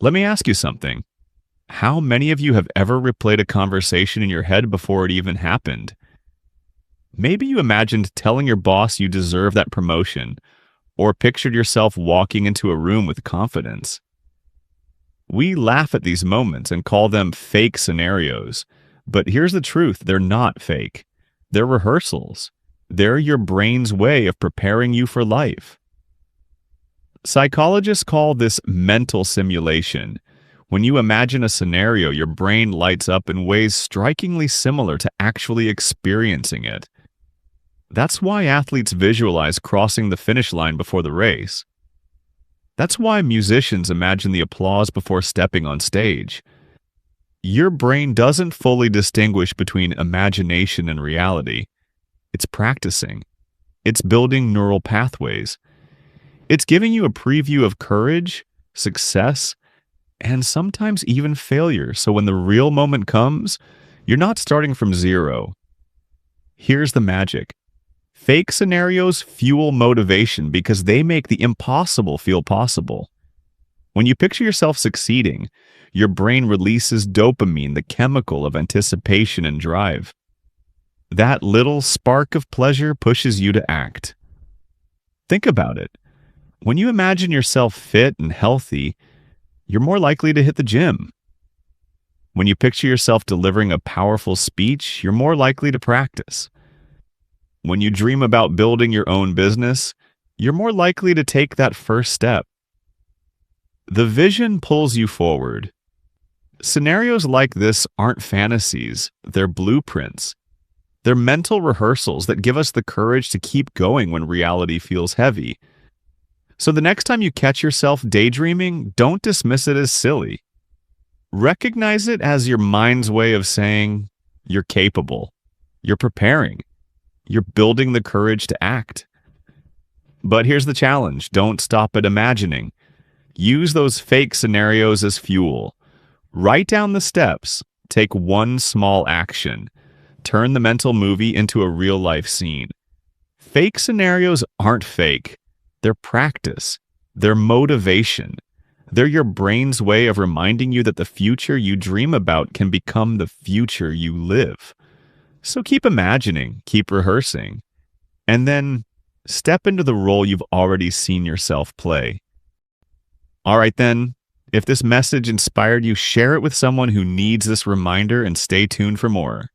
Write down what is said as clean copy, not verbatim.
Let me ask you something. How many of you have ever replayed a conversation in your head before it even happened? Maybe you imagined telling your boss you deserve that promotion, or pictured yourself walking into a room with confidence. We laugh at these moments and call them fake scenarios. But here's the truth, they're not fake. They're rehearsals. They're your brain's way of preparing you for life. Psychologists call this mental simulation. When you imagine a scenario, your brain lights up in ways strikingly similar to actually experiencing it. That's why athletes visualize crossing the finish line before the race. That's why musicians imagine the applause before stepping on stage. Your brain doesn't fully distinguish between imagination and reality. It's practicing. It's building neural pathways. It's giving you a preview of courage, success, and sometimes even failure. So when the real moment comes, you're not starting from zero. Here's the magic. Fake scenarios fuel motivation because they make the impossible feel possible. When you picture yourself succeeding, your brain releases dopamine, the chemical of anticipation and drive. That little spark of pleasure pushes you to act. Think about it. When you imagine yourself fit and healthy, you're more likely to hit the gym. When you picture yourself delivering a powerful speech, you're more likely to practice. When you dream about building your own business, you're more likely to take that first step. The vision pulls you forward. Scenarios like this aren't fantasies, they're blueprints. They're mental rehearsals that give us the courage to keep going when reality feels heavy. So the next time you catch yourself daydreaming, don't dismiss it as silly. Recognize it as your mind's way of saying, you're capable, you're preparing, you're building the courage to act. But here's the challenge. Don't stop at imagining. Use those fake scenarios as fuel. Write down the steps. Take one small action. Turn the mental movie into a real-life scene. Fake scenarios aren't fake. They're practice. They're motivation. They're your brain's way of reminding you that the future you dream about can become the future you live. So keep imagining, keep rehearsing, and then step into the role you've already seen yourself play. All right then, if this message inspired you, share it with someone who needs this reminder and stay tuned for more.